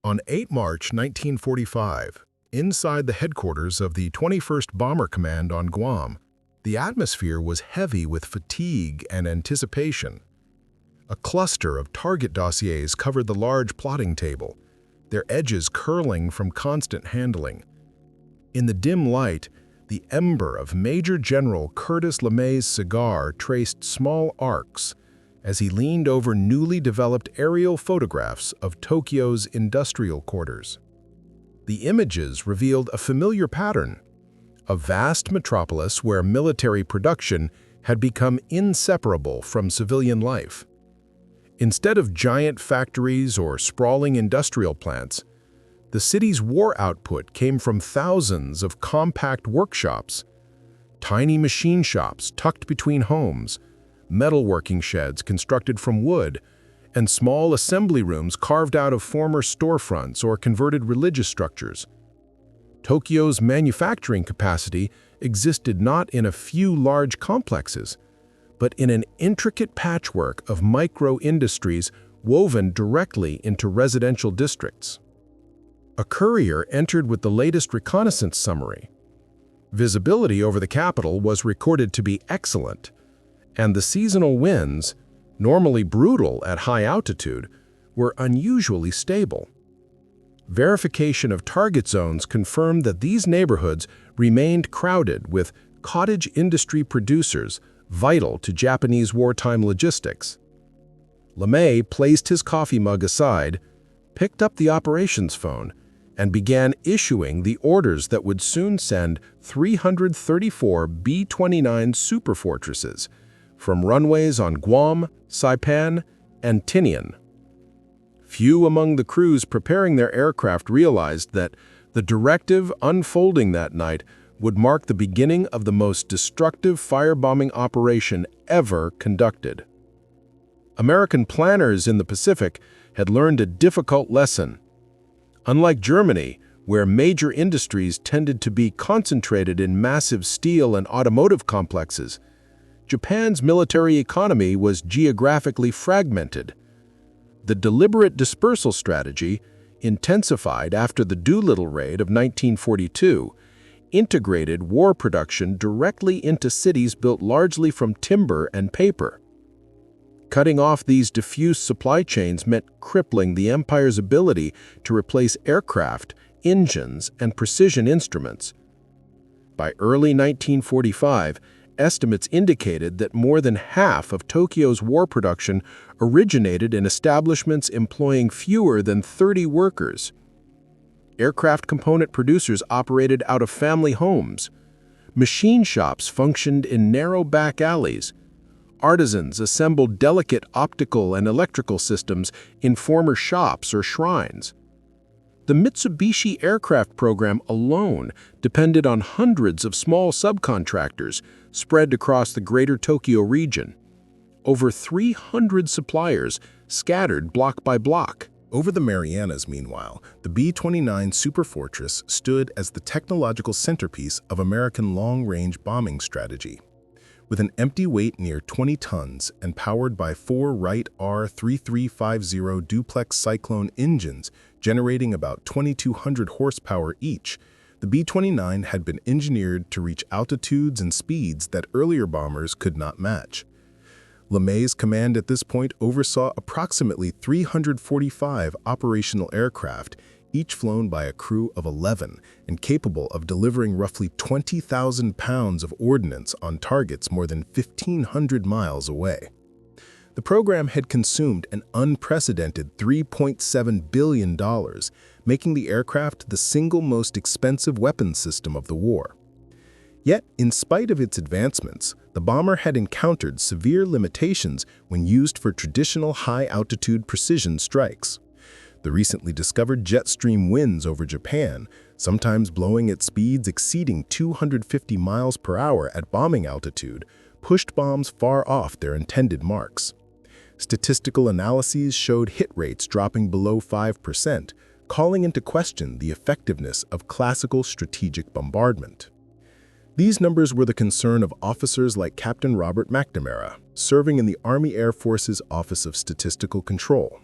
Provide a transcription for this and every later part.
On 8 March 1945, inside the headquarters of the 21st Bomber Command on Guam, the atmosphere was heavy with fatigue and anticipation. A cluster of target dossiers covered the large plotting table, their edges curling from constant handling. In the dim light, the ember of Major General Curtis LeMay's cigar traced small arcs as he leaned over newly developed aerial photographs of Tokyo's industrial quarters. The images revealed a familiar pattern, a vast metropolis where military production had become inseparable from civilian life. Instead of giant factories or sprawling industrial plants, the city's war output came from thousands of compact workshops, tiny machine shops tucked between homes, metalworking sheds constructed from wood, and small assembly rooms carved out of former storefronts or converted religious structures. Tokyo's manufacturing capacity existed not in a few large complexes, but in an intricate patchwork of micro-industries woven directly into residential districts. A courier entered with the latest reconnaissance summary. Visibility over the capital was recorded to be excellent, and the seasonal winds, normally brutal at high altitude, were unusually stable. Verification of target zones confirmed that these neighborhoods remained crowded with cottage industry producers vital to Japanese wartime logistics. LeMay placed his coffee mug aside, picked up the operations phone, and began issuing the orders that would soon send 334 B-29 Superfortresses from runways on Guam, Saipan, and Tinian. Few among the crews preparing their aircraft realized that the directive unfolding that night would mark the beginning of the most destructive firebombing operation ever conducted. American planners in the Pacific had learned a difficult lesson. Unlike Germany, where major industries tended to be concentrated in massive steel and automotive complexes, Japan's military economy was geographically fragmented. The deliberate dispersal strategy, intensified after the Doolittle raid of 1942, integrated war production directly into cities built largely from timber and paper. Cutting off these diffuse supply chains meant crippling the empire's ability to replace aircraft, engines, and precision instruments. By early 1945, estimates indicated that more than half of Tokyo's war production originated in establishments employing fewer than 30 workers. Aircraft component producers operated out of family homes. Machine shops functioned in narrow back alleys. Artisans assembled delicate optical and electrical systems in former shops or shrines. The Mitsubishi aircraft program alone depended on hundreds of small subcontractors spread across the greater Tokyo region. Over 300 suppliers scattered block by block. Over the Marianas, meanwhile, the B-29 Superfortress stood as the technological centerpiece of American long-range bombing strategy. With an empty weight near 20 tons and powered by 4 Wright R-3350 duplex Cyclone engines generating about 2,200 horsepower each, the B-29 had been engineered to reach altitudes and speeds that earlier bombers could not match. LeMay's command at this point oversaw approximately 345 operational aircraft, each flown by a crew of 11 and capable of delivering roughly 20,000 pounds of ordnance on targets more than 1,500 miles away. The program had consumed an unprecedented $3.7 billion, making the aircraft the single most expensive weapons system of the war. Yet, in spite of its advancements, the bomber had encountered severe limitations when used for traditional high-altitude precision strikes. The recently discovered jet stream winds over Japan, sometimes blowing at speeds exceeding 250 miles per hour at bombing altitude, pushed bombs far off their intended marks. Statistical analyses showed hit rates dropping below 5%, calling into question the effectiveness of classical strategic bombardment. These numbers were the concern of officers like Captain Robert McNamara, serving in the Army Air Force's Office of Statistical Control.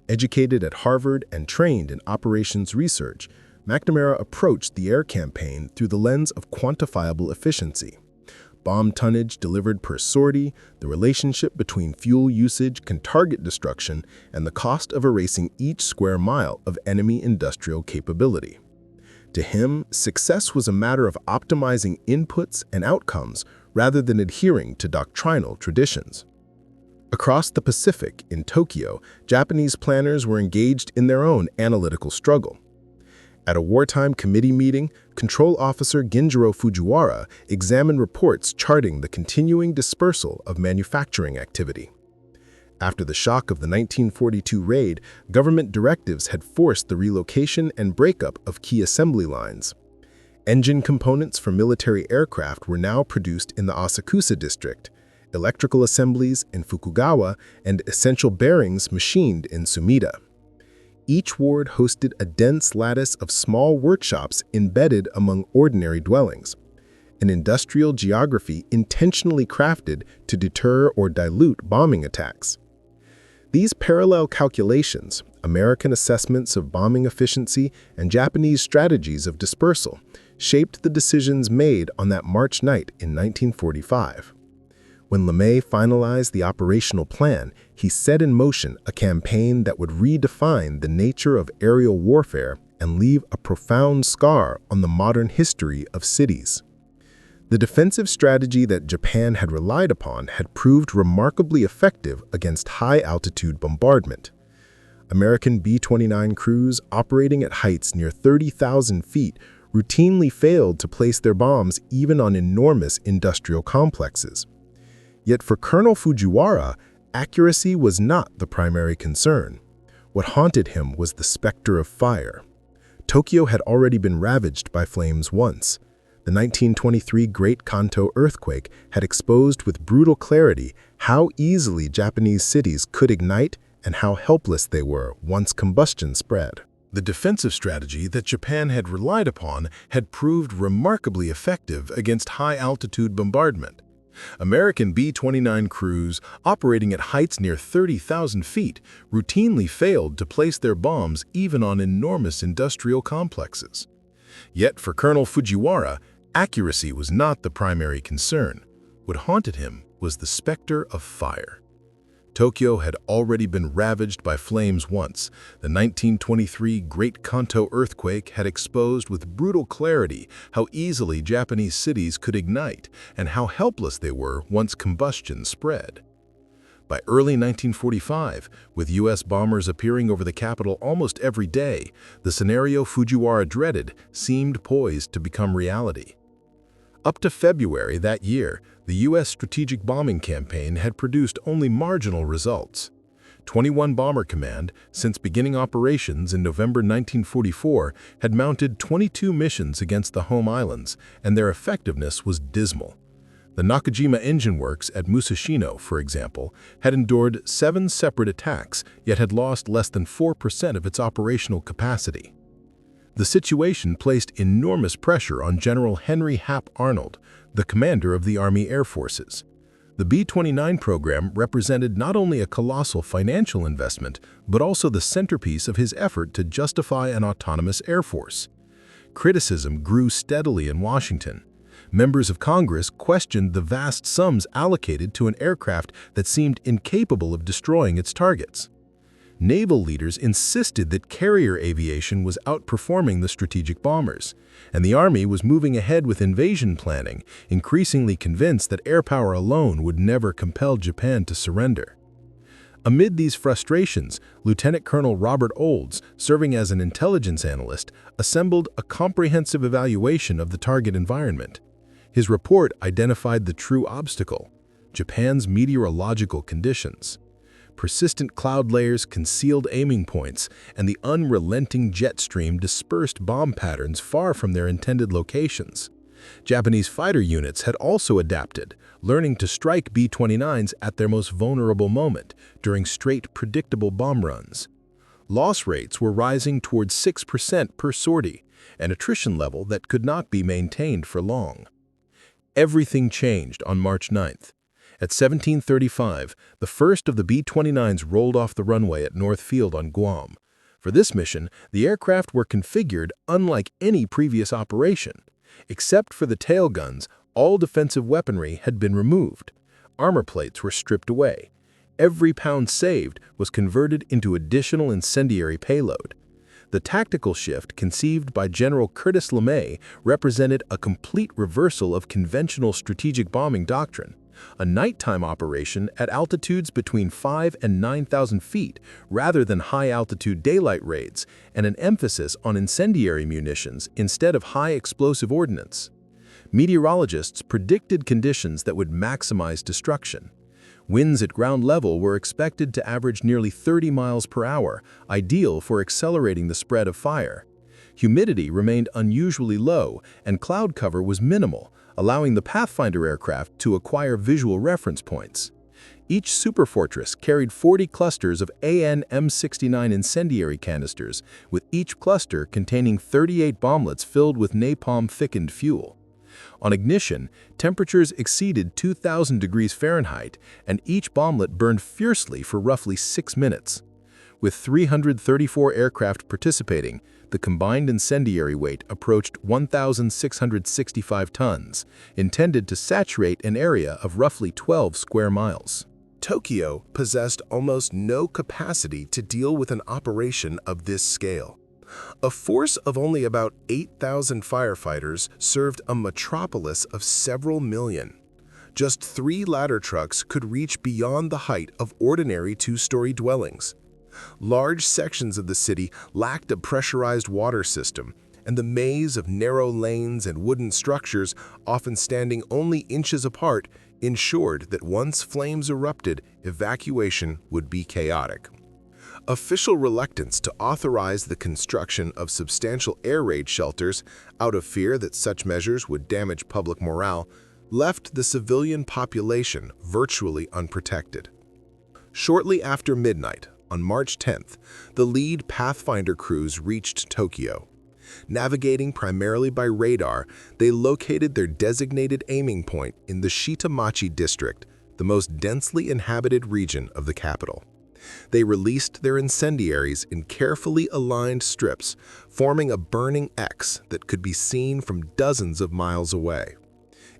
Educated at Harvard and trained in operations research, McNamara approached the air campaign through the lens of quantifiable efficiency. Bomb tonnage delivered per sortie, the relationship between fuel usage and target destruction, and the cost of erasing each square mile of enemy industrial capability. To him, success was a matter of optimizing inputs and outcomes rather than adhering to doctrinal traditions. Across the Pacific, in Tokyo, Japanese planners were engaged in their own analytical struggle. At a wartime committee meeting, Control Officer Genjiro Fujiwara examined reports charting the continuing dispersal of manufacturing activity. After the shock of the 1942 raid, government directives had forced the relocation and breakup of key assembly lines. Engine components for military aircraft were now produced in the Asakusa district, electrical assemblies in Fukugawa, and essential bearings machined in Sumida. Each ward hosted a dense lattice of small workshops embedded among ordinary dwellings, an industrial geography intentionally crafted to deter or dilute bombing attacks. These parallel calculations, American assessments of bombing efficiency and Japanese strategies of dispersal, shaped the decisions made on that March night in 1945. When LeMay finalized the operational plan, he set in motion a campaign that would redefine the nature of aerial warfare and leave a profound scar on the modern history of cities. The defensive strategy that Japan had relied upon had proved remarkably effective against high-altitude bombardment. American B-29 crews operating at heights near 30,000 feet routinely failed to place their bombs even on enormous industrial complexes. Yet for Colonel Fujiwara, accuracy was not the primary concern. What haunted him was the specter of fire. Tokyo had already been ravaged by flames once. The 1923 Great Kanto earthquake had exposed with brutal clarity how easily Japanese cities could ignite and how helpless they were once combustion spread. The defensive strategy that Japan had relied upon had proved remarkably effective against high-altitude bombardment. American B-29 crews operating at heights near 30,000 feet routinely failed to place their bombs even on enormous industrial complexes. Yet for Colonel Fujiwara, accuracy was not the primary concern. What haunted him was the specter of fire. Tokyo had already been ravaged by flames once. The 1923 Great Kanto earthquake had exposed with brutal clarity how easily Japanese cities could ignite and how helpless they were once combustion spread. By early 1945, with U.S. bombers appearing over the capital almost every day, the scenario Fujiwara dreaded seemed poised to become reality. Up to February that year, the U.S. strategic bombing campaign had produced only marginal results. 21 Bomber Command, since beginning operations in November 1944, had mounted 22 missions against the home islands, and their effectiveness was dismal. The Nakajima Engine Works at Musashino, for example, had endured 7 separate attacks, yet had lost less than 4% of its operational capacity. The situation placed enormous pressure on General Henry Hap Arnold, the commander of the Army Air Forces. The B-29 program represented not only a colossal financial investment, but also the centerpiece of his effort to justify an autonomous air force. Criticism grew steadily in Washington. Members of Congress questioned the vast sums allocated to an aircraft that seemed incapable of destroying its targets. Naval leaders insisted that carrier aviation was outperforming the strategic bombers, and the Army was moving ahead with invasion planning, increasingly convinced that air power alone would never compel Japan to surrender. Amid these frustrations, Lieutenant Colonel Robert Olds, serving as an intelligence analyst, assembled a comprehensive evaluation of the target environment. His report identified the true obstacle: Japan's meteorological conditions. Persistent cloud layers, concealed aiming points, and the unrelenting jet stream dispersed bomb patterns far from their intended locations. Japanese fighter units had also adapted, learning to strike B-29s at their most vulnerable moment, during straight, predictable bomb runs. Loss rates were rising towards 6% per sortie, an attrition level that could not be maintained for long. Everything changed on March 9th. At 17:35, the first of the B-29s rolled off the runway at North Field on Guam. For this mission, the aircraft were configured unlike any previous operation. Except for the tail guns, all defensive weaponry had been removed. Armor plates were stripped away. Every pound saved was converted into additional incendiary payload. The tactical shift conceived by General Curtis LeMay represented a complete reversal of conventional strategic bombing doctrine. A nighttime operation at altitudes between 5,000 and 9,000 feet rather than high-altitude daylight raids, and an emphasis on incendiary munitions instead of high-explosive ordnance. Meteorologists predicted conditions that would maximize destruction. Winds at ground level were expected to average nearly 30 miles per hour, ideal for accelerating the spread of fire. Humidity remained unusually low, and cloud cover was minimal, allowing the Pathfinder aircraft to acquire visual reference points. Each Superfortress carried 40 clusters of AN-M69 incendiary canisters, with each cluster containing 38 bomblets filled with napalm-thickened fuel. On ignition, temperatures exceeded 2,000 degrees Fahrenheit, and each bomblet burned fiercely for roughly 6 minutes. With 334 aircraft participating, the combined incendiary weight approached 1,665 tons, intended to saturate an area of roughly 12 square miles. Tokyo possessed almost no capacity to deal with an operation of this scale. A force of only about 8,000 firefighters served a metropolis of several million. Just 3 ladder trucks could reach beyond the height of ordinary 2-story dwellings. Large sections of the city lacked a pressurized water system, and the maze of narrow lanes and wooden structures, often standing only inches apart, ensured that once flames erupted, evacuation would be chaotic. Official reluctance to authorize the construction of substantial air raid shelters, out of fear that such measures would damage public morale, left the civilian population virtually unprotected. Shortly after midnight, on March 10th, the lead Pathfinder crews reached Tokyo. Navigating primarily by radar, they located their designated aiming point in the Shitamachi district, the most densely inhabited region of the capital. They released their incendiaries in carefully aligned strips, forming a burning X that could be seen from dozens of miles away.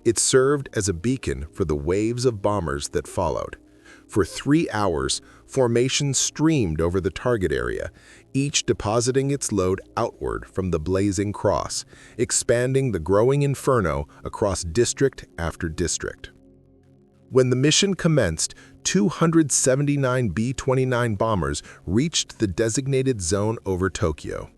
It served as a beacon for the waves of bombers that followed. For 3 hours, formations streamed over the target area, each depositing its load outward from the blazing cross, expanding the growing inferno across district after district. When the mission commenced, 279 B-29 bombers reached the designated zone over Tokyo.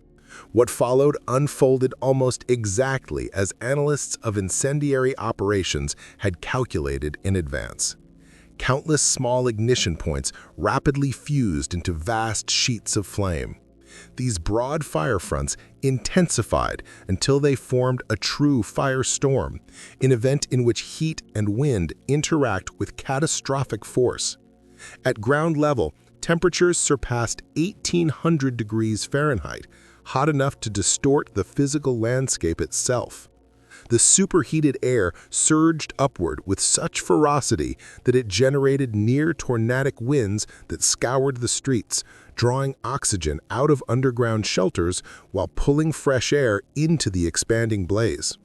What followed unfolded almost exactly as analysts of incendiary operations had calculated in advance. Countless small ignition points rapidly fused into vast sheets of flame. These broad fire fronts intensified until they formed a true firestorm, an event in which heat and wind interact with catastrophic force. At ground level, temperatures surpassed 1,800 degrees Fahrenheit, hot enough to distort the physical landscape itself. The superheated air surged upward with such ferocity that it generated near-tornadic winds that scoured the streets, drawing oxygen out of underground shelters while pulling fresh air into the expanding blaze.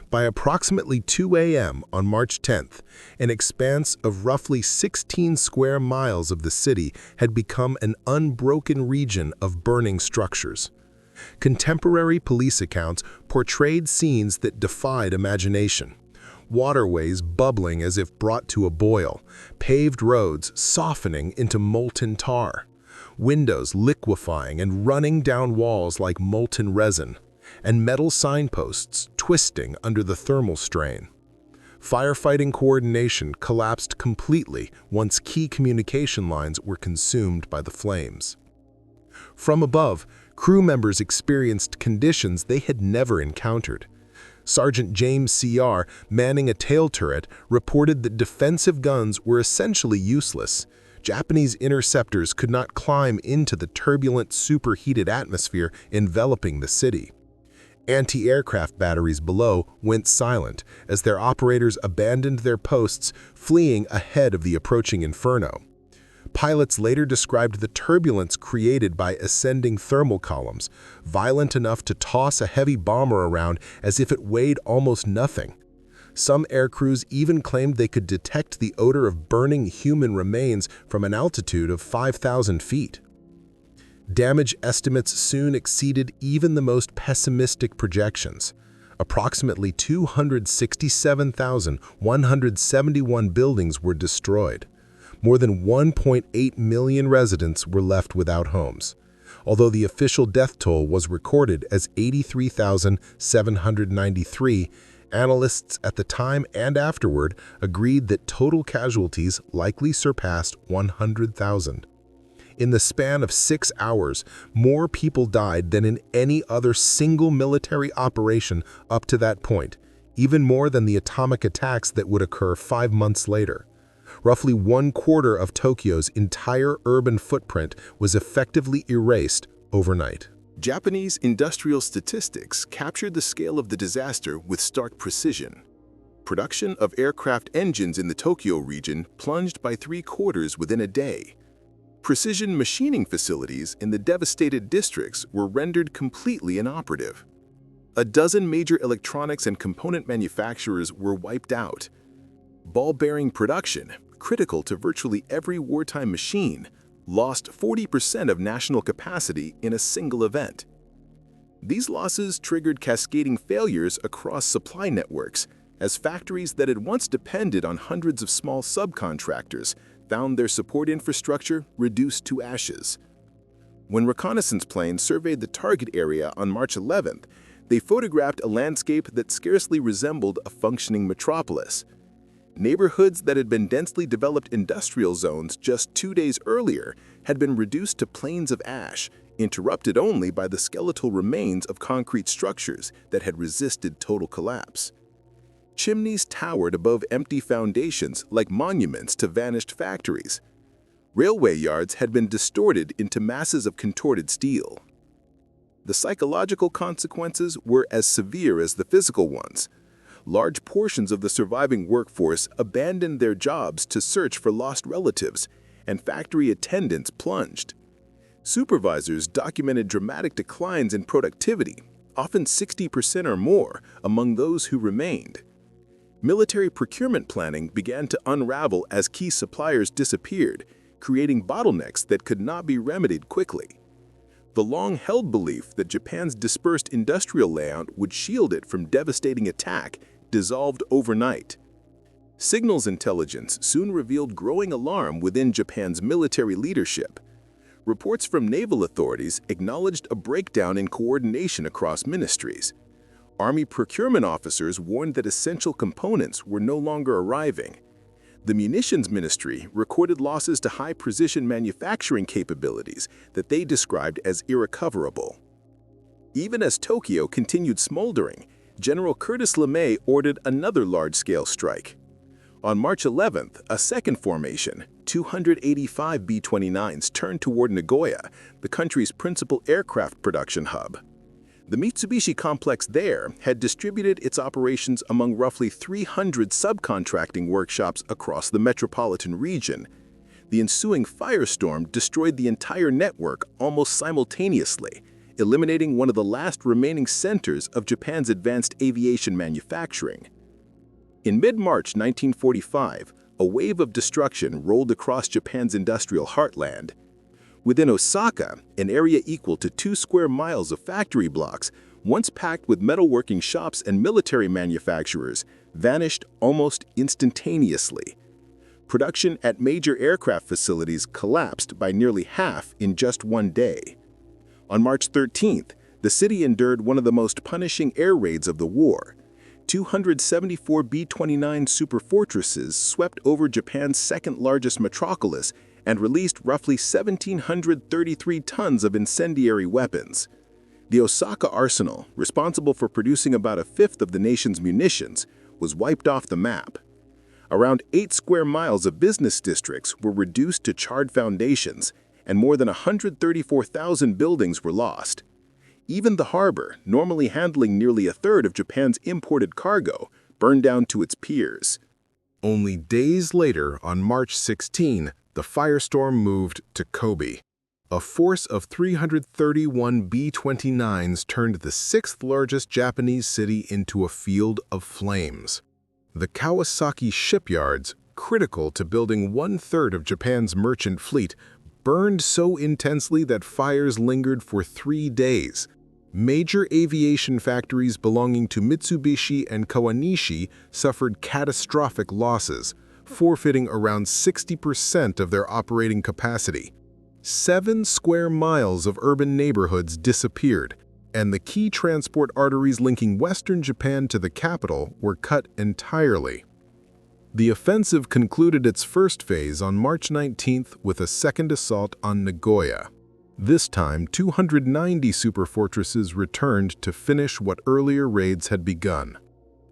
By approximately 2 a.m. on March 10th, an expanse of roughly 16 square miles of the city had become an unbroken region of burning structures. Contemporary police accounts portrayed scenes that defied imagination. Waterways bubbling as if brought to a boil, paved roads softening into molten tar, windows liquefying and running down walls like molten resin, and metal signposts twisting under the thermal strain. Firefighting coordination collapsed completely once key communication lines were consumed by the flames. From above, crew members experienced conditions they had never encountered. Sergeant James C.R., manning a tail turret, reported that defensive guns were essentially useless. Japanese interceptors could not climb into the turbulent, superheated atmosphere enveloping the city. Anti-aircraft batteries below went silent as their operators abandoned their posts, fleeing ahead of the approaching inferno. Pilots later described the turbulence created by ascending thermal columns, violent enough to toss a heavy bomber around as if it weighed almost nothing. Some aircrews even claimed they could detect the odor of burning human remains from an altitude of 5,000 feet. Damage estimates soon exceeded even the most pessimistic projections. Approximately 267,171 buildings were destroyed. More than 1.8 million residents were left without homes, although the official death toll was recorded as 83,793. Analysts at the time and afterward agreed that total casualties likely surpassed 100,000. In the span of 6 hours, more people died than in any other single military operation up to that point, even more than the atomic attacks that would occur 5 months later. Roughly 1/4 of Tokyo's entire urban footprint was effectively erased overnight. Japanese industrial statistics captured the scale of the disaster with stark precision. Production of aircraft engines in the Tokyo region plunged by 3/4 within a day. Precision machining facilities in the devastated districts were rendered completely inoperative. A dozen major electronics and component manufacturers were wiped out. Ball bearing production, critical to virtually every wartime machine, lost 40% of national capacity in a single event. These losses triggered cascading failures across supply networks, as factories that had once depended on hundreds of small subcontractors found their support infrastructure reduced to ashes. When reconnaissance planes surveyed the target area on March 11th, they photographed a landscape that scarcely resembled a functioning metropolis. Neighborhoods that had been densely developed industrial zones just 2 days earlier had been reduced to plains of ash, interrupted only by the skeletal remains of concrete structures that had resisted total collapse. Chimneys towered above empty foundations like monuments to vanished factories. Railway yards had been distorted into masses of contorted steel. The psychological consequences were as severe as the physical ones. Large portions of the surviving workforce abandoned their jobs to search for lost relatives, and factory attendance plunged. Supervisors documented dramatic declines in productivity, often 60% or more, among those who remained. Military procurement planning began to unravel as key suppliers disappeared, creating bottlenecks that could not be remedied quickly. The long-held belief that Japan's dispersed industrial layout would shield it from devastating attack dissolved overnight. Signals intelligence soon revealed growing alarm within Japan's military leadership. Reports from naval authorities acknowledged a breakdown in coordination across ministries. Army procurement officers warned that essential components were no longer arriving. The Munitions Ministry recorded losses to high-precision manufacturing capabilities that they described as irrecoverable. Even as Tokyo continued smoldering, General Curtis LeMay ordered another large-scale strike. On March 11th, a second formation, 285 B-29s, turned toward Nagoya, the country's principal aircraft production hub. The Mitsubishi complex there had distributed its operations among roughly 300 subcontracting workshops across the metropolitan region. The ensuing firestorm destroyed the entire network almost simultaneously, eliminating one of the last remaining centers of Japan's advanced aviation manufacturing. In mid-March 1945, a wave of destruction rolled across Japan's industrial heartland. Within Osaka, an area equal to 2 square miles of factory blocks, once packed with metalworking shops and military manufacturers, vanished almost instantaneously. Production at major aircraft facilities collapsed by nearly half in just 1 day. On March 13th, the city endured one of the most punishing air raids of the war. 274 B-29 Superfortresses swept over Japan's second-largest metropolis and released roughly 1,733 tons of incendiary weapons. The Osaka arsenal, responsible for producing about a fifth of the nation's munitions, was wiped off the map. Around 8 square miles of business districts were reduced to charred foundations, and more than 134,000 buildings were lost. Even the harbor, normally handling nearly a third of Japan's imported cargo, burned down to its piers. Only days later, on March 16, the firestorm moved to Kobe. A force of 331 B-29s turned the sixth-largest Japanese city into a field of flames. The Kawasaki shipyards, critical to building one-third of Japan's merchant fleet, burned so intensely that fires lingered for 3 days. Major aviation factories belonging to Mitsubishi and Kawanishi suffered catastrophic losses, forfeiting around 60% of their operating capacity. 7 square miles of urban neighborhoods disappeared, and the key transport arteries linking western Japan to the capital were cut entirely. The offensive concluded its first phase on March 19th with a second assault on Nagoya. This time, 290 superfortresses returned to finish what earlier raids had begun.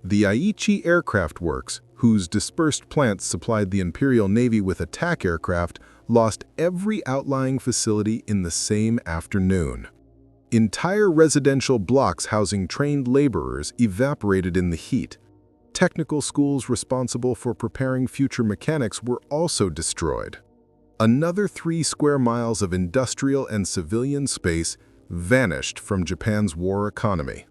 The Aichi Aircraft Works, whose dispersed plants supplied the Imperial Navy with attack aircraft, lost every outlying facility in the same afternoon. Entire residential blocks housing trained laborers evaporated in the heat. Technical schools responsible for preparing future mechanics were also destroyed. Another 3 square miles of industrial and civilian space vanished from Japan's war economy.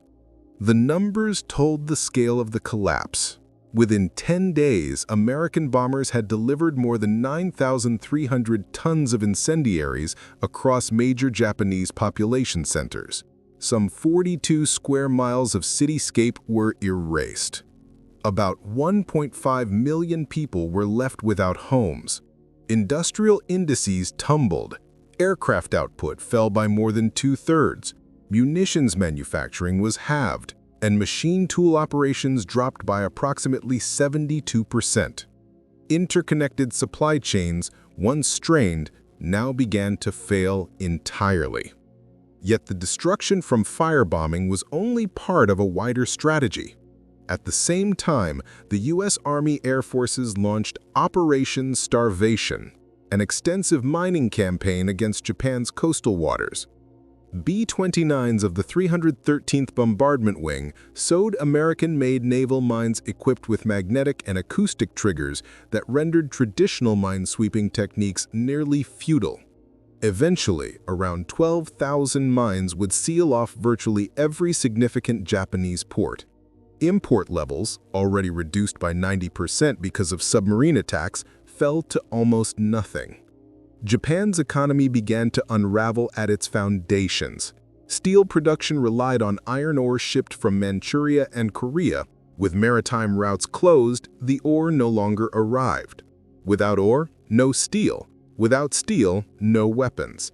The numbers told the scale of the collapse. Within 10 days, American bombers had delivered more than 9,300 tons of incendiaries across major Japanese population centers. Some 42 square miles of cityscape were erased. About 1.5 million people were left without homes. Industrial indices tumbled. Aircraft output fell by more than 2/3. Munitions manufacturing was halved, and machine tool operations dropped by approximately 72%. Interconnected supply chains, once strained, now began to fail entirely. Yet the destruction from firebombing was only part of a wider strategy. At the same time, the U.S. Army Air Forces launched Operation Starvation, an extensive mining campaign against Japan's coastal waters. B-29s of the 313th Bombardment Wing sowed American-made naval mines equipped with magnetic and acoustic triggers that rendered traditional minesweeping techniques nearly futile. Eventually, around 12,000 mines would seal off virtually every significant Japanese port. Import levels, already reduced by 90% because of submarine attacks, fell to almost nothing. Japan's economy began to unravel at its foundations. Steel production relied on iron ore shipped from Manchuria and Korea. With maritime routes closed, the ore no longer arrived. Without ore, no steel. Without steel, no weapons.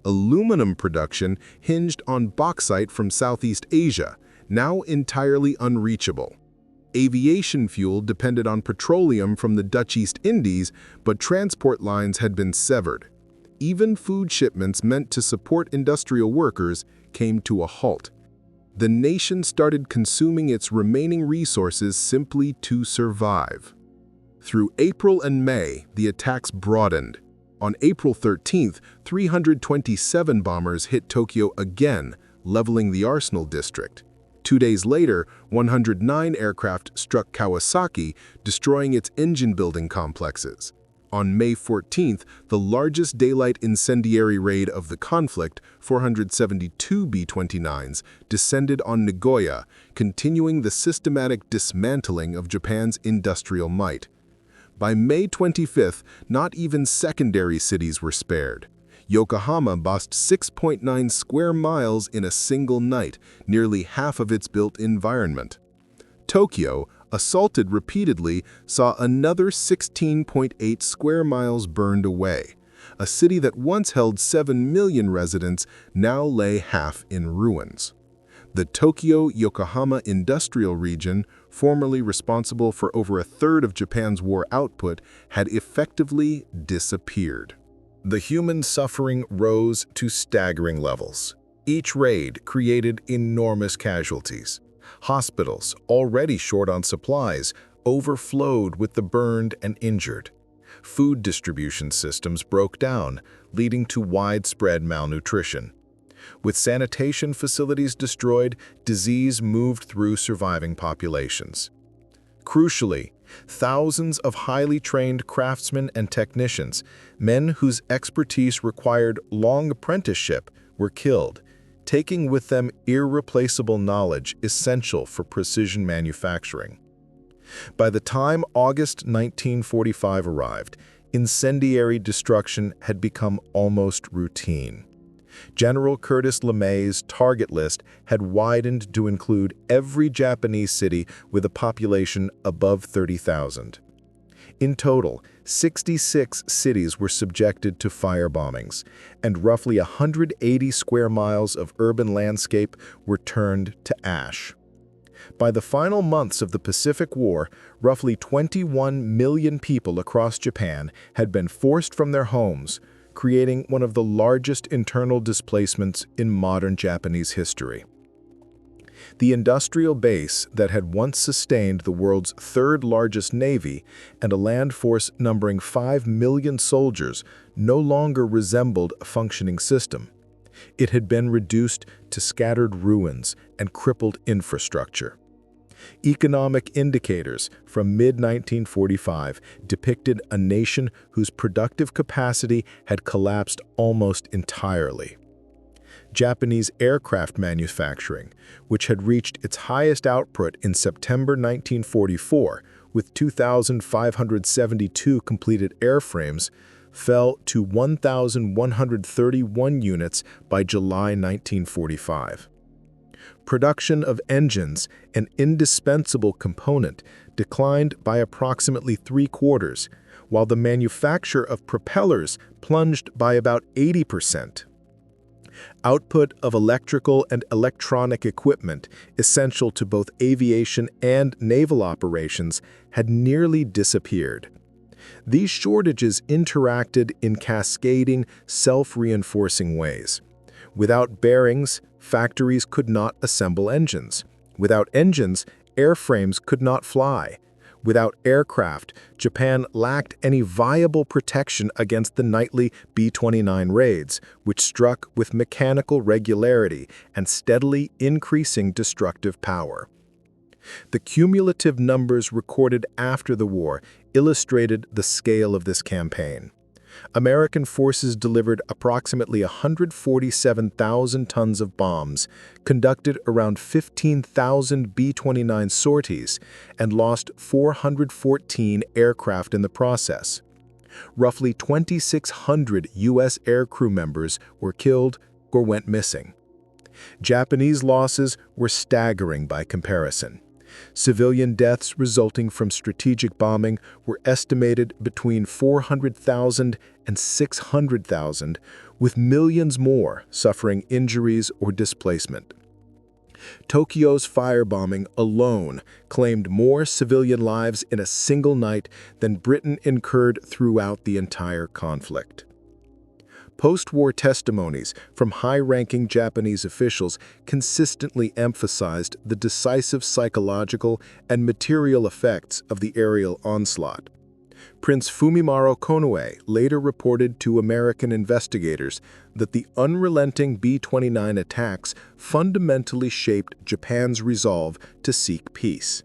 Aluminum production hinged on bauxite from Southeast Asia, now entirely unreachable. Aviation fuel depended on petroleum from the Dutch East Indies, but transport lines had been severed. Even food shipments meant to support industrial workers came to a halt. The nation started consuming its remaining resources simply to survive. Through April and May, the attacks broadened. On April 13th, 327 bombers hit Tokyo again, leveling the Arsenal district. 2 days later, 109 aircraft struck Kawasaki, destroying its engine-building complexes. On May 14th, the largest daylight incendiary raid of the conflict, 472 B-29s, descended on Nagoya, continuing the systematic dismantling of Japan's industrial might. By May 25th, not even secondary cities were spared. Yokohama lost 6.9 square miles in a single night, nearly half of its built environment. Tokyo, assaulted repeatedly, saw another 16.8 square miles burned away. A city that once held 7 million residents now lay half in ruins. The Tokyo-Yokohama industrial region, formerly responsible for over a third of Japan's war output, had effectively disappeared. The human suffering rose to staggering levels. Each raid created enormous casualties. Hospitals, already short on supplies, overflowed with the burned and injured. Food distribution systems broke down, leading to widespread malnutrition. With sanitation facilities destroyed, disease moved through surviving populations. Crucially, thousands of highly trained craftsmen and technicians, men whose expertise required long apprenticeship, were killed, taking with them irreplaceable knowledge essential for precision manufacturing. By the time August 1945 arrived, incendiary destruction had become almost routine. General Curtis LeMay's target list had widened to include every Japanese city with a population above 30,000. In total, 66 cities were subjected to firebombings, and roughly 180 square miles of urban landscape were turned to ash. By the final months of the Pacific War, roughly 21 million people across Japan had been forced from their homes, creating one of the largest internal displacements in modern Japanese history. The industrial base that had once sustained the world's third-largest navy and a land force numbering 5 million soldiers no longer resembled a functioning system. It had been reduced to scattered ruins and crippled infrastructure. Economic indicators from mid-1945 depicted a nation whose productive capacity had collapsed almost entirely. Japanese aircraft manufacturing, which had reached its highest output in September 1944 with 2,572 completed airframes, fell to 1,131 units by July 1945. Production of engines, an indispensable component, declined by approximately 3/4, while the manufacture of propellers plunged by about 80%. Output of electrical and electronic equipment, essential to both aviation and naval operations, had nearly disappeared. These shortages interacted in cascading, self-reinforcing ways. Without bearings, factories could not assemble engines. Without engines, airframes could not fly. Without aircraft, Japan lacked any viable protection against the nightly B-29 raids, which struck with mechanical regularity and steadily increasing destructive power. The cumulative numbers recorded after the war illustrated the scale of this campaign. American forces delivered approximately 147,000 tons of bombs, conducted around 15,000 B-29 sorties, and lost 414 aircraft in the process. Roughly 2,600 U.S. aircrew members were killed or went missing. Japanese losses were staggering by comparison. Civilian deaths resulting from strategic bombing were estimated between 400,000 and 600,000, with millions more suffering injuries or displacement. Tokyo's firebombing alone claimed more civilian lives in a single night than Britain incurred throughout the entire conflict. Post-war testimonies from high-ranking Japanese officials consistently emphasized the decisive psychological and material effects of the aerial onslaught. Prince Fumimaro Konoe later reported to American investigators that the unrelenting B-29 attacks fundamentally shaped Japan's resolve to seek peace.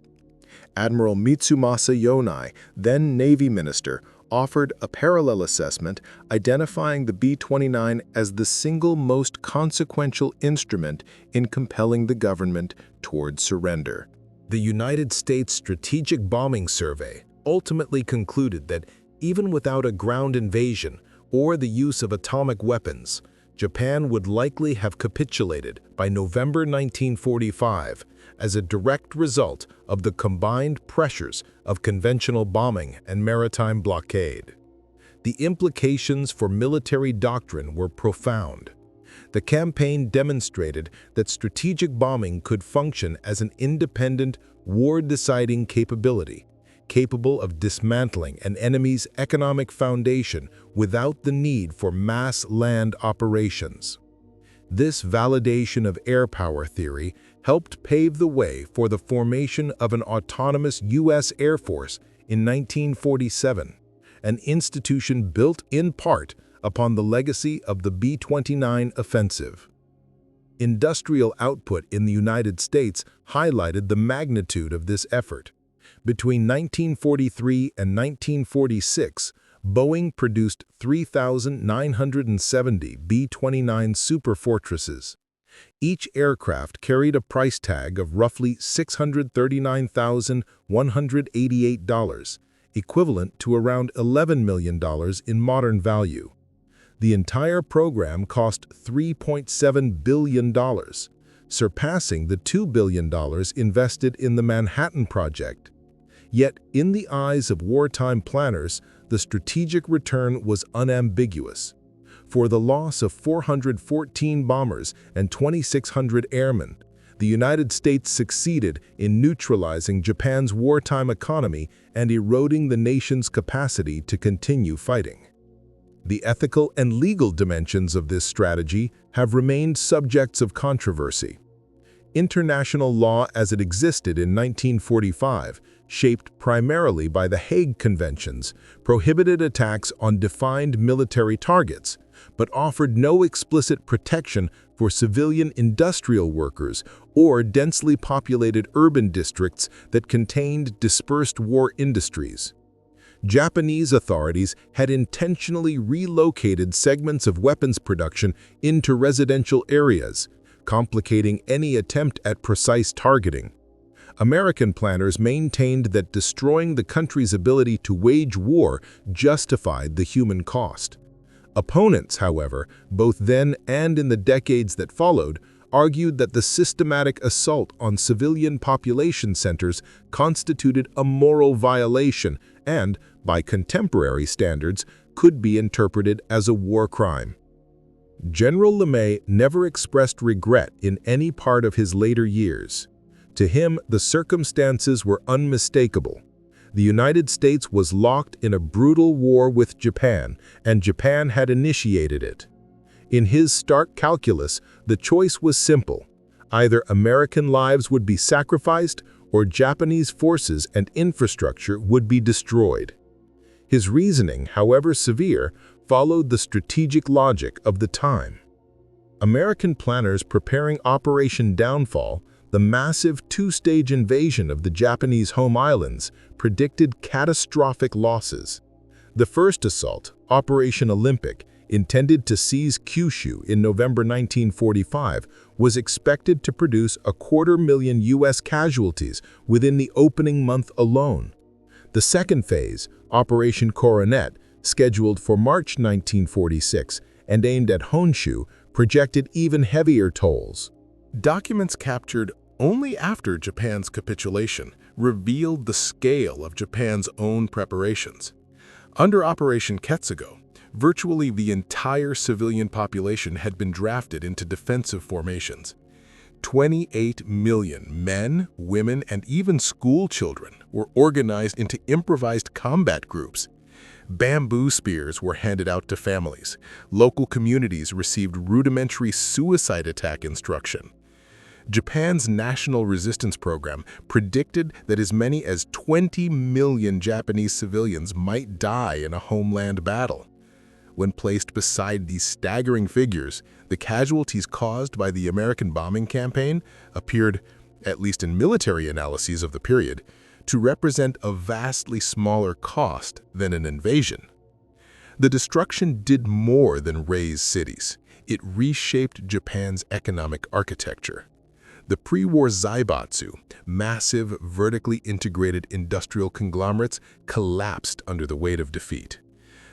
Admiral Mitsumasa Yonai, then Navy Minister, offered a parallel assessment identifying the B-29 as the single most consequential instrument in compelling the government toward surrender. The United States Strategic Bombing Survey ultimately concluded that even without a ground invasion or the use of atomic weapons, Japan would likely have capitulated by November 1945 as a direct result of the combined pressures of conventional bombing and maritime blockade. The implications for military doctrine were profound. The campaign demonstrated that strategic bombing could function as an independent, war-deciding capability, capable of dismantling an enemy's economic foundation without the need for mass land operations. This validation of air power theory helped pave the way for the formation of an autonomous U.S. Air Force in 1947, an institution built in part upon the legacy of the B-29 offensive. Industrial output in the United States highlighted the magnitude of this effort. Between 1943 and 1946, Boeing produced 3,970 B-29 Superfortresses. Each aircraft carried a price tag of roughly $639,188, equivalent to around $11 million in modern value. The entire program cost $3.7 billion, surpassing the $2 billion invested in the Manhattan Project. Yet, in the eyes of wartime planners, the strategic return was unambiguous. For the loss of 414 bombers and 2,600 airmen, the United States succeeded in neutralizing Japan's wartime economy and eroding the nation's capacity to continue fighting. The ethical and legal dimensions of this strategy have remained subjects of controversy. International law as it existed in 1945, shaped primarily by the Hague Conventions, prohibited attacks on defined military targets, but offered no explicit protection for civilian industrial workers or densely populated urban districts that contained dispersed war industries. Japanese authorities had intentionally relocated segments of weapons production into residential areas, complicating any attempt at precise targeting. American planners maintained that destroying the country's ability to wage war justified the human cost. Opponents, however, both then and in the decades that followed, argued that the systematic assault on civilian population centers constituted a moral violation and, by contemporary standards, could be interpreted as a war crime. General LeMay never expressed regret in any part of his later years. To him, the circumstances were unmistakable. The United States was locked in a brutal war with Japan, and Japan had initiated it. In his stark calculus, the choice was simple. Either American lives would be sacrificed or Japanese forces and infrastructure would be destroyed. His reasoning, however severe, followed the strategic logic of the time. American planners preparing Operation Downfall, the massive two-stage invasion of the Japanese home islands, predicted catastrophic losses. The first assault, Operation Olympic, intended to seize Kyushu in November 1945, was expected to produce 250,000 U.S. casualties within the opening month alone. The second phase, Operation Coronet, scheduled for March 1946 and aimed at Honshu, projected even heavier tolls. Documents captured only after Japan's capitulation revealed the scale of Japan's own preparations. Under Operation Ketsugo, virtually the entire civilian population had been drafted into defensive formations. 28 million men, women, and even school children were organized into improvised combat groups. Bamboo spears were handed out to families. Local communities received rudimentary suicide attack instruction. Japan's National Resistance Program predicted that as many as 20 million Japanese civilians might die in a homeland battle. When placed beside these staggering figures, the casualties caused by the American bombing campaign appeared, at least in military analyses of the period, to represent a vastly smaller cost than an invasion. The destruction did more than raze cities. It reshaped Japan's economic architecture. The pre-war zaibatsu, massive, vertically integrated industrial conglomerates, collapsed under the weight of defeat.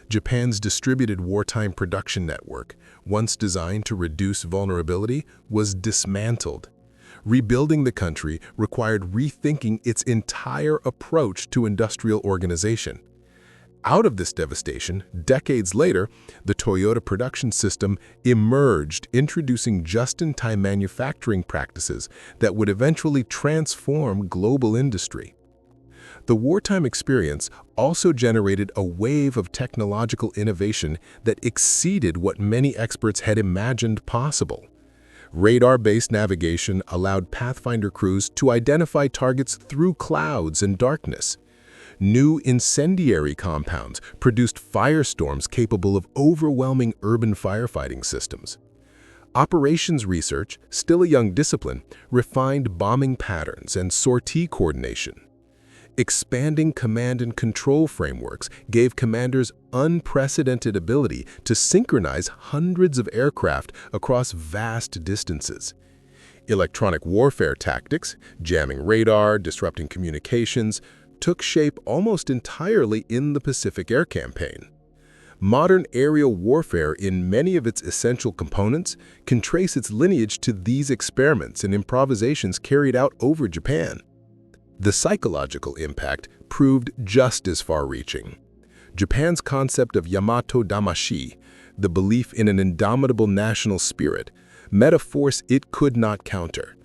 Japan's distributed wartime production network, once designed to reduce vulnerability, was dismantled. Rebuilding the country required rethinking its entire approach to industrial organization. Out of this devastation, decades later, the Toyota production system emerged, introducing just-in-time manufacturing practices that would eventually transform global industry. The wartime experience also generated a wave of technological innovation that exceeded what many experts had imagined possible. Radar-based navigation allowed Pathfinder crews to identify targets through clouds and darkness. New incendiary compounds produced firestorms capable of overwhelming urban firefighting systems. Operations research, still a young discipline, refined bombing patterns and sortie coordination. Expanding command and control frameworks gave commanders unprecedented ability to synchronize hundreds of aircraft across vast distances. Electronic warfare tactics, jamming radar, disrupting communications, took shape almost entirely in the Pacific Air Campaign. Modern aerial warfare in many of its essential components can trace its lineage to these experiments and improvisations carried out over Japan. The psychological impact proved just as far-reaching. Japan's concept of Yamato Damashi, the belief in an indomitable national spirit, met a force it could not counter.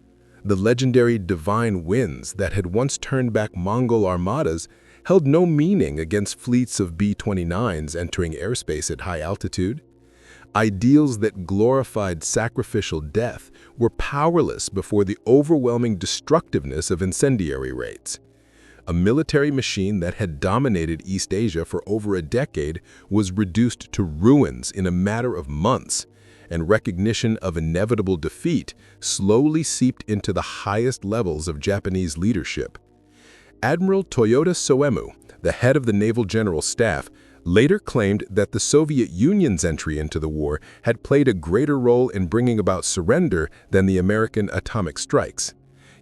The legendary divine winds that had once turned back Mongol armadas held no meaning against fleets of B-29s entering airspace at high altitude. Ideals that glorified sacrificial death were powerless before the overwhelming destructiveness of incendiary raids. A military machine that had dominated East Asia for over a decade was reduced to ruins in a matter of months, and recognition of inevitable defeat slowly seeped into the highest levels of Japanese leadership. Admiral Toyoda Soemu, the head of the Naval General Staff, later claimed that the Soviet Union's entry into the war had played a greater role in bringing about surrender than the American atomic strikes.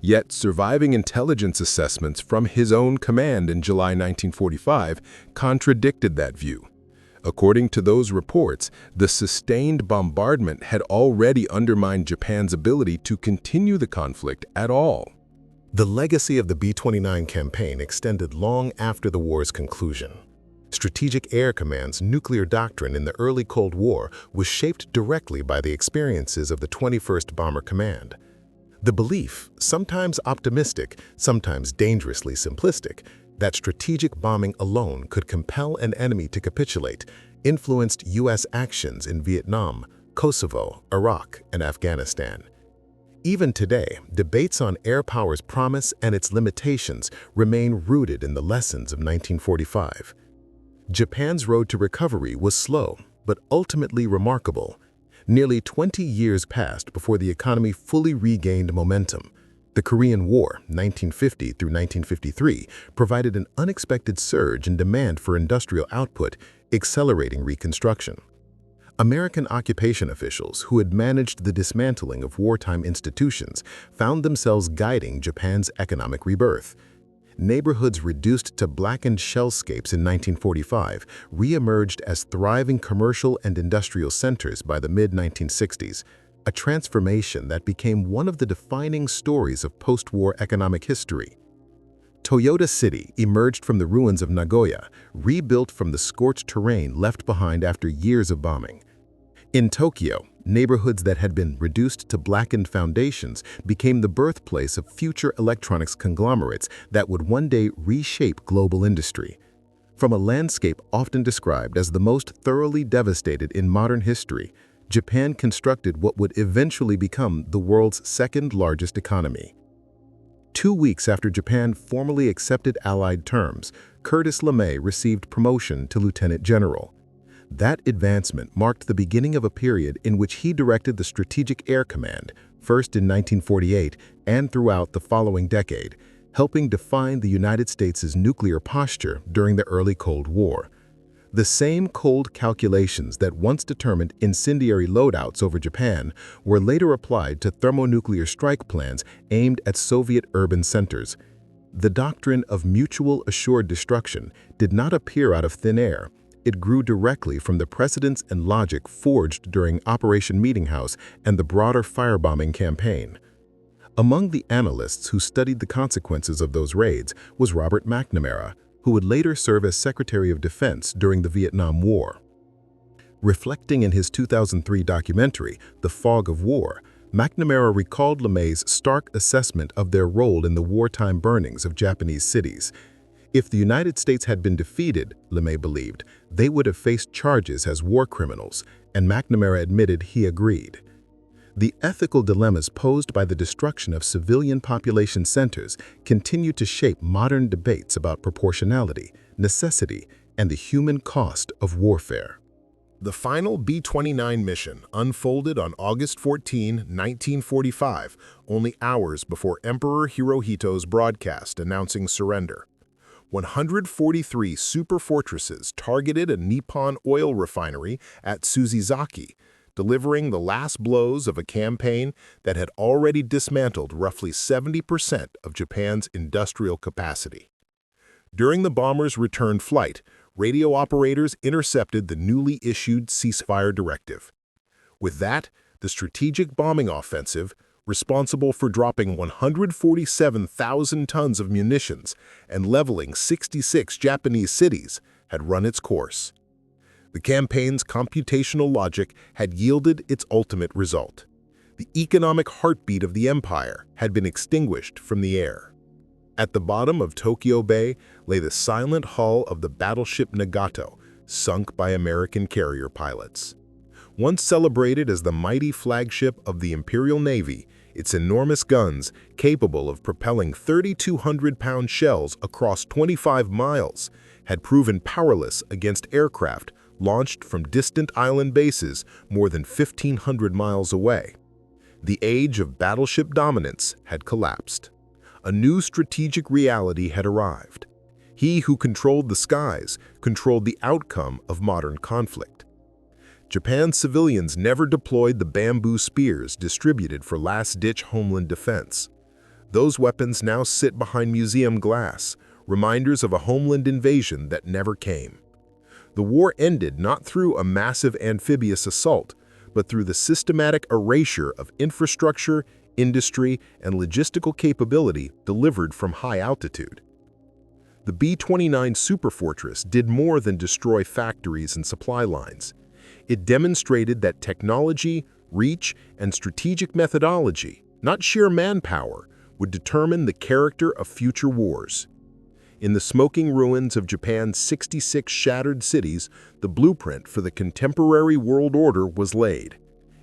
Yet surviving intelligence assessments from his own command in July 1945 contradicted that view. According to those reports, the sustained bombardment had already undermined Japan's ability to continue the conflict at all. The legacy of the B-29 campaign extended long after the war's conclusion. Strategic Air Command's nuclear doctrine in the early Cold War was shaped directly by the experiences of the 21st Bomber Command. The belief, sometimes optimistic, sometimes dangerously simplistic, that strategic bombing alone could compel an enemy to capitulate, influenced U.S. actions in Vietnam, Kosovo, Iraq, and Afghanistan. Even today, debates on air power's promise and its limitations remain rooted in the lessons of 1945. Japan's road to recovery was slow, but ultimately remarkable. Nearly 20 years passed before the economy fully regained momentum. The Korean War, 1950 through 1953, provided an unexpected surge in demand for industrial output, accelerating reconstruction. American occupation officials who had managed the dismantling of wartime institutions found themselves guiding Japan's economic rebirth. Neighborhoods reduced to blackened shellscapes in 1945 re-emerged as thriving commercial and industrial centers by the mid-1960s, a transformation that became one of the defining stories of post-war economic history. Toyota City emerged from the ruins of Nagoya, rebuilt from the scorched terrain left behind after years of bombing. In Tokyo, neighborhoods that had been reduced to blackened foundations became the birthplace of future electronics conglomerates that would one day reshape global industry. From a landscape often described as the most thoroughly devastated in modern history, Japan constructed what would eventually become the world's second-largest economy. 2 weeks after Japan formally accepted Allied terms, Curtis LeMay received promotion to Lieutenant General. That advancement marked the beginning of a period in which he directed the Strategic Air Command, first in 1948 and throughout the following decade, helping define the United States' nuclear posture during the early Cold War. The same cold calculations that once determined incendiary loadouts over Japan were later applied to thermonuclear strike plans aimed at Soviet urban centers. The doctrine of mutual assured destruction did not appear out of thin air. It grew directly from the precedents and logic forged during Operation Meetinghouse and the broader firebombing campaign. Among the analysts who studied the consequences of those raids was Robert McNamara, who would later serve as Secretary of Defense during the Vietnam War. Reflecting in his 2003 documentary, The Fog of War, McNamara recalled LeMay's stark assessment of their role in the wartime burnings of Japanese cities. If the United States had been defeated, LeMay believed, they would have faced charges as war criminals, and McNamara admitted he agreed. The ethical dilemmas posed by the destruction of civilian population centers continue to shape modern debates about proportionality, necessity, and the human cost of warfare. The final B-29 mission unfolded on August 14, 1945, only hours before Emperor Hirohito's broadcast announcing surrender. 143 superfortresses targeted a Nippon oil refinery at Suzizaki, delivering the last blows of a campaign that had already dismantled roughly 70% of Japan's industrial capacity. During the bomber's return flight, radio operators intercepted the newly issued ceasefire directive. With that, the strategic bombing offensive, responsible for dropping 147,000 tons of munitions and leveling 66 Japanese cities, had run its course. The campaign's computational logic had yielded its ultimate result. The economic heartbeat of the empire had been extinguished from the air. At the bottom of Tokyo Bay lay the silent hull of the battleship Nagato, sunk by American carrier pilots. Once celebrated as the mighty flagship of the Imperial Navy, its enormous guns, capable of propelling 3,200-pound shells across 25 miles, had proven powerless against aircraft launched from distant island bases more than 1,500 miles away. The age of battleship dominance had collapsed. A new strategic reality had arrived. He who controlled the skies controlled the outcome of modern conflict. Japan's civilians never deployed the bamboo spears distributed for last-ditch homeland defense. Those weapons now sit behind museum glass, reminders of a homeland invasion that never came. The war ended not through a massive amphibious assault, but through the systematic erasure of infrastructure, industry, and logistical capability delivered from high altitude. The B-29 Superfortress did more than destroy factories and supply lines. It demonstrated that technology, reach, and strategic methodology, not sheer manpower, would determine the character of future wars. In the smoking ruins of Japan's 66 shattered cities, the blueprint for the contemporary world order was laid.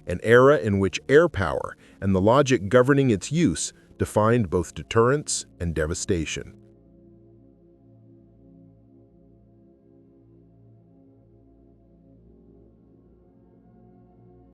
An era in which air power and the logic governing its use defined both deterrence and devastation.